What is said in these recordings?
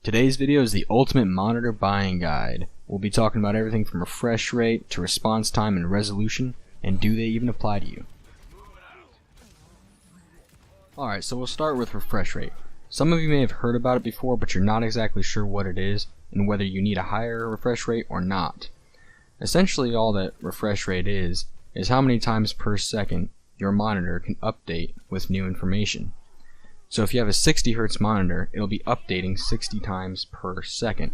Today's video is the ultimate monitor buying guide. We'll be talking about everything from refresh rate to response time and resolution, and do they even apply to you? Alright, so we'll start with refresh rate. Some of you may have heard about it before, but you're not exactly sure what it is and whether you need a higher refresh rate or not. Essentially all that refresh rate is how many times per second your monitor can update with new information. So if you have a 60 Hz monitor, it'll be updating 60 times per second.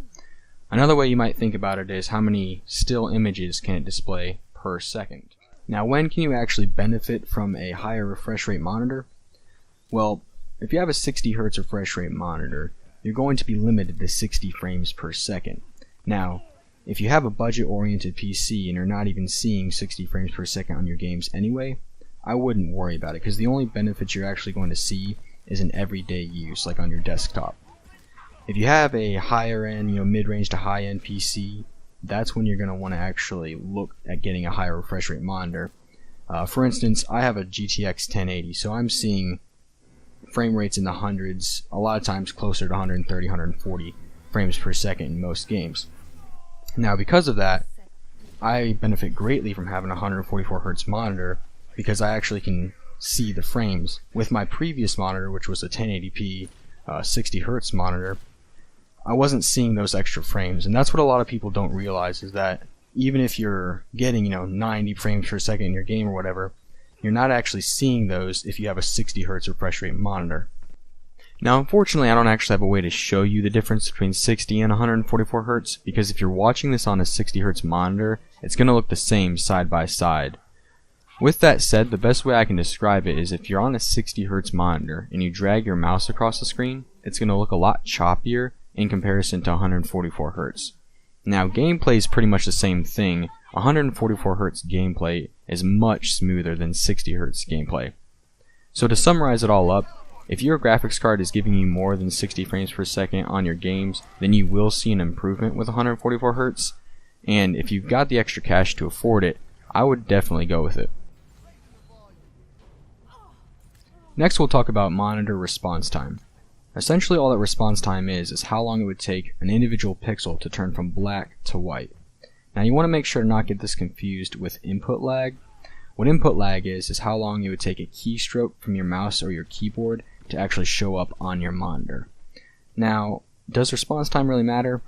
Another way you might think about it is how many still images can it display per second. Now, when can you actually benefit from a higher refresh rate monitor? Well, if you have a 60 Hz refresh rate monitor, you're going to be limited to 60 frames per second. Now, if you have a budget-oriented PC and you're not even seeing 60 frames per second on your games anyway, I wouldn't worry about it, because the only benefit you're actually going to see is in everyday use, like on your desktop. If you have a higher end, mid-range to high-end PC, that's when you're going to want to actually look at getting a higher refresh rate monitor. For instance, I have a GTX 1080, so I'm seeing frame rates in the hundreds, a lot of times closer to 130, 140 frames per second in most games. Now, because of that, I benefit greatly from having a 144 Hz monitor, because I actually can see the frames. With my previous monitor, which was a 1080p 60 Hz monitor, I wasn't seeing those extra frames, and that's what a lot of people don't realize, is that even if you're getting 90 frames per second in your game or whatever, you're not actually seeing those if you have a 60 Hz refresh rate monitor. Now, unfortunately, I don't actually have a way to show you the difference between 60 and 144 Hz, because if you're watching this on a 60 Hz monitor, it's going to look the same side by side. With that said, the best way I can describe it is if you're on a 60 Hz monitor and you drag your mouse across the screen, it's going to look a lot choppier in comparison to 144 Hz. Now, gameplay is pretty much the same thing. 144 Hz gameplay is much smoother than 60 Hz gameplay. So to summarize it all up, if your graphics card is giving you more than 60 frames per second on your games, then you will see an improvement with 144 Hz. And if you've got the extra cash to afford it, I would definitely go with it. Next, we'll talk about monitor response time. Essentially all that response time is how long it would take an individual pixel to turn from black to white. Now, you want to make sure to not get this confused with input lag. What input lag is how long it would take a keystroke from your mouse or your keyboard to actually show up on your monitor. Now, does response time really matter?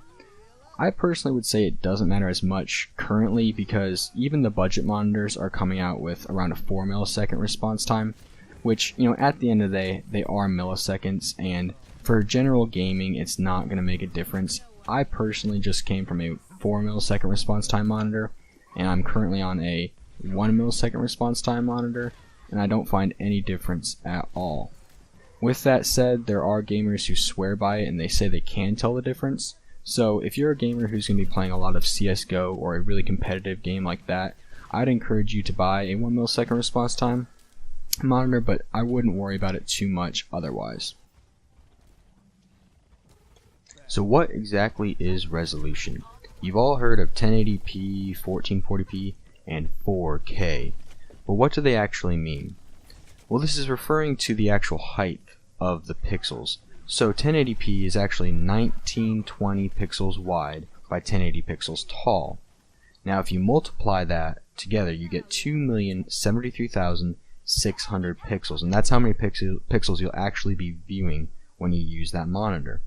I personally would say it doesn't matter as much currently, because even the budget monitors are coming out with around a 4 millisecond response time, which, at the end of the day, they are milliseconds, and for general gaming, it's not going to make a difference. I personally just came from a 4 millisecond response time monitor, and I'm currently on a 1 millisecond response time monitor, and I don't find any difference at all. With that said, there are gamers who swear by it, and they say they can tell the difference. So if you're a gamer who's going to be playing a lot of CSGO or a really competitive game like that, I'd encourage you to buy a 1 millisecond response time monitor, but I wouldn't worry about it too much otherwise. So what exactly is resolution? You've all heard of 1080p, 1440p, and 4K, but what do they actually mean? Well, this is referring to the actual height of the pixels. So 1080p is actually 1920 pixels wide by 1080 pixels tall. Now if you multiply that together, you get 2,073,600 pixels, and that's how many pixels you'll actually be viewing when you use that monitor.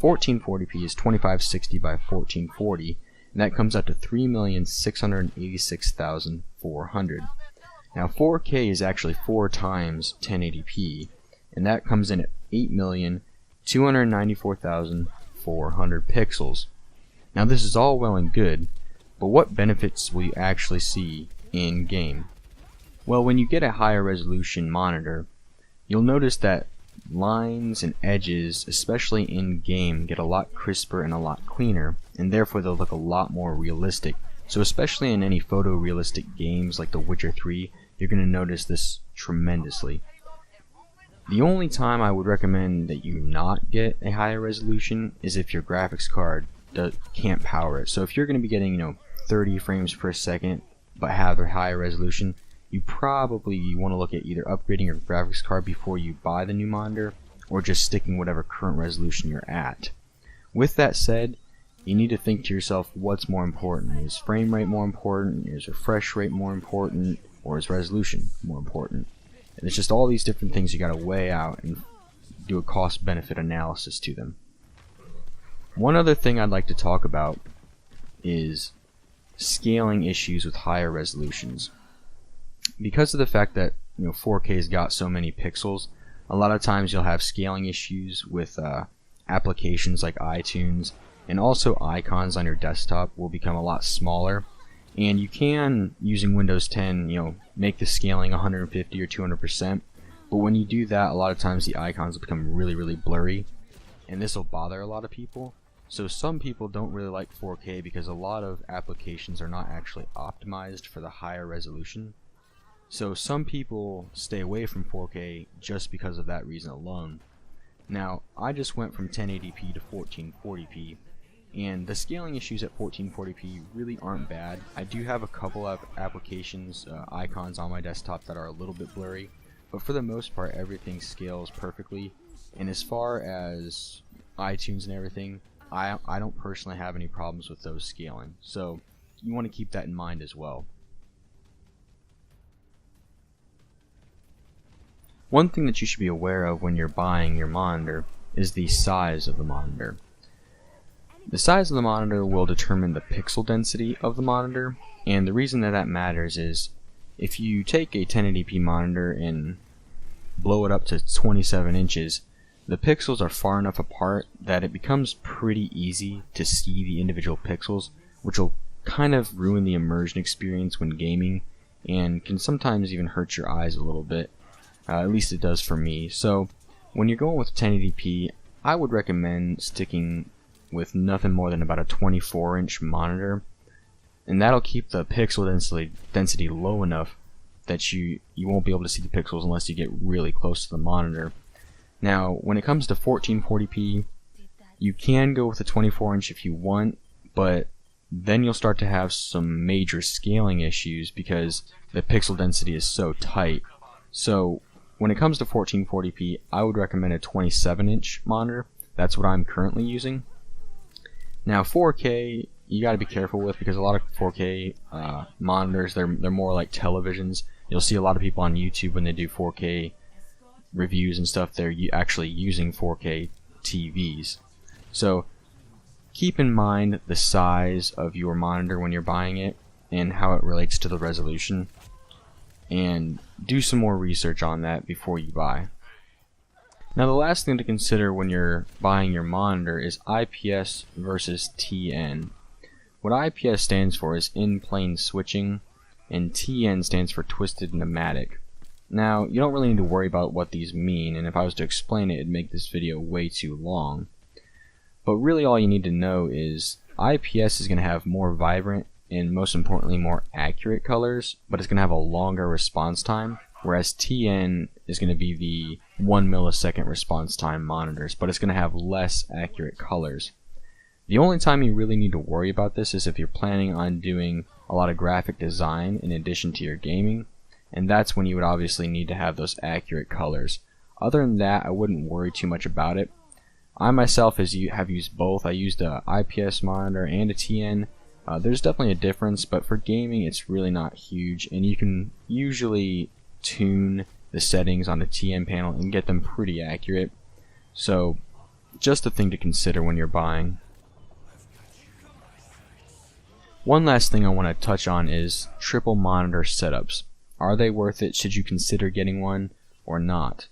1440p is 2560 by 1440, and that comes out to 3,686,400. Now 4K is actually 4 times 1080p, and that comes in at 8,294,400 pixels. Now this is all well and good, but what benefits will you actually see in game? Well, when you get a higher resolution monitor, you'll notice that lines and edges, especially in game, get a lot crisper and a lot cleaner, and therefore they'll look a lot more realistic. So especially in any photorealistic games like The Witcher 3, you're going to notice this tremendously. The only time I would recommend that you not get a higher resolution is if your graphics card can't power it. So if you're going to be getting 30 frames per second but have a higher resolution, you probably want to look at either upgrading your graphics card before you buy the new monitor, or just sticking whatever current resolution you're at. With that said, you need to think to yourself, what's more important? Is frame rate more important? Is refresh rate more important? Or is resolution more important? And it's just all these different things you gotta weigh out and do a cost-benefit analysis to them. One other thing I'd like to talk about is scaling issues with higher resolutions. Because of the fact that 4K's got so many pixels, a lot of times you'll have scaling issues with applications like iTunes, and also icons on your desktop will become a lot smaller. And you can, using Windows 10, make the scaling 150 or 200%, but when you do that, a lot of times the icons will become really, really blurry, and this will bother a lot of people. So some people don't really like 4K because a lot of applications are not actually optimized for the higher resolution. So some people stay away from 4K just because of that reason alone. Now, I just went from 1080p to 1440p, and the scaling issues at 1440p really aren't bad. I do have a couple of applications, icons on my desktop that are a little bit blurry, but for the most part everything scales perfectly. And as far as iTunes and everything, I don't personally have any problems with those scaling, so you want to keep that in mind as well. One thing that you should be aware of when you're buying your monitor is the size of the monitor. The size of the monitor will determine the pixel density of the monitor, and the reason that matters is if you take a 1080p monitor and blow it up to 27 inches, the pixels are far enough apart that it becomes pretty easy to see the individual pixels, which will kind of ruin the immersion experience when gaming and can sometimes even hurt your eyes a little bit. At least it does for me. So when you're going with 1080p, I would recommend sticking with nothing more than about a 24-inch monitor, and that'll keep the pixel density low enough that you won't be able to see the pixels unless you get really close to the monitor. Now, when it comes to 1440p, you can go with a 24-inch if you want, but then you'll start to have some major scaling issues because the pixel density is so tight. So when it comes to 1440p, I would recommend a 27-inch monitor. That's what I'm currently using. Now 4K, you got to be careful with because a lot of 4K monitors, they're more like televisions. You'll see a lot of people on YouTube when they do 4K reviews and stuff, they're actually using 4K TVs. So keep in mind the size of your monitor when you're buying it and how it relates to the resolution, and do some more research on that before you buy. Now the last thing to consider when you're buying your monitor is IPS versus TN. What IPS stands for is in-plane switching, and TN stands for twisted pneumatic. Now you don't really need to worry about what these mean, and if I was to explain it, it'd make this video way too long. But really all you need to know is IPS is going to have more vibrant and most importantly more accurate colors, but it's going to have a longer response time, whereas TN is going to be the 1 millisecond response time monitors, but it's going to have less accurate colors. The only time you really need to worry about this is if you're planning on doing a lot of graphic design in addition to your gaming, and that's when you would obviously need to have those accurate colors. Other than that, I wouldn't worry too much about it. I myself have used both. I used a IPS monitor and a TN. There's definitely a difference, but for gaming it's really not huge, and you can usually tune the settings on the TN panel and get them pretty accurate. So just a thing to consider when you're buying. One last thing I want to touch on is triple monitor setups. Are they worth it? Should you consider getting one or not?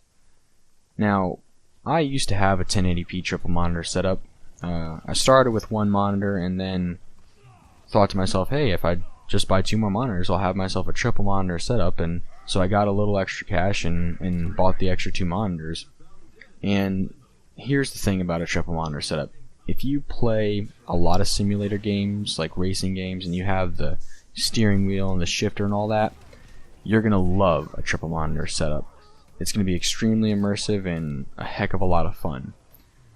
Now, I used to have a 1080p triple monitor setup. I started with one monitor and then thought to myself, hey, if I just buy 2 more monitors, I'll have myself a triple monitor setup. And so I got a little extra cash and bought the extra 2 monitors. And here's the thing about a triple monitor setup. If you play a lot of simulator games, like racing games, and you have the steering wheel and the shifter and all that, you're going to love a triple monitor setup. It's going to be extremely immersive and a heck of a lot of fun.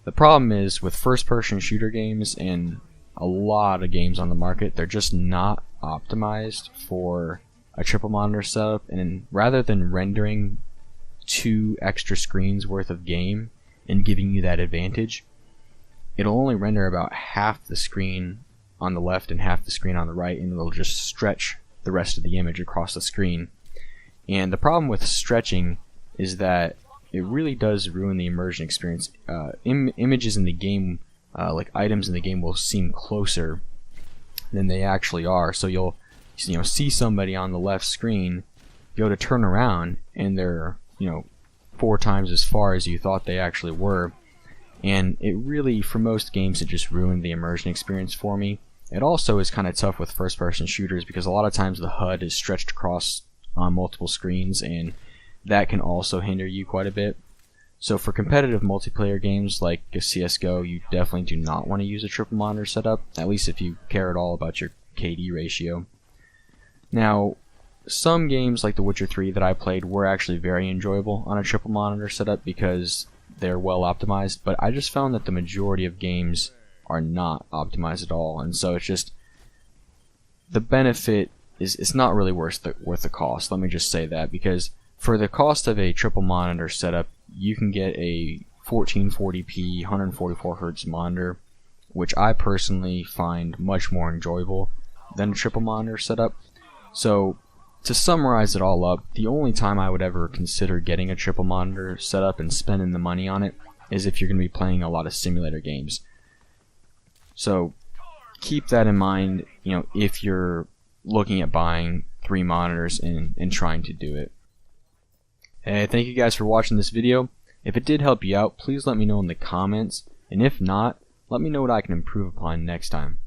The problem is with first-person shooter games and a lot of games on the market, they're just not optimized for a triple monitor setup, and rather than rendering 2 extra screens worth of game and giving you that advantage, it'll only render about half the screen on the left and half the screen on the right, and it'll just stretch the rest of the image across the screen. And the problem with stretching is that it really does ruin the immersion experience. Images in the game, like items in the game, will seem closer than they actually are. So you'll see somebody on the left screen, go to turn around, and they're 4 times as far as you thought they actually were. And it really, for most games, it just ruined the immersion experience for me. It also is kind of tough with first-person shooters because a lot of times the HUD is stretched across on multiple screens, and that can also hinder you quite a bit. So for competitive multiplayer games like CSGO, you definitely do not want to use a triple monitor setup, at least if you care at all about your KD ratio. Now, some games like The Witcher 3 that I played were actually very enjoyable on a triple monitor setup because they're well optimized, but I just found that the majority of games are not optimized at all, and so it's just the benefit is not really worth the cost. Let me just say that, because for the cost of a triple monitor setup, you can get a 1440p 144Hz monitor, which I personally find much more enjoyable than a triple monitor setup. So to summarize it all up, the only time I would ever consider getting a triple monitor setup and spending the money on it is if you're going to be playing a lot of simulator games. So keep that in mind, if you're looking at buying 3 monitors and trying to do it. Hey, thank you guys for watching this video. If it did help you out, please let me know in the comments, and if not, let me know what I can improve upon next time.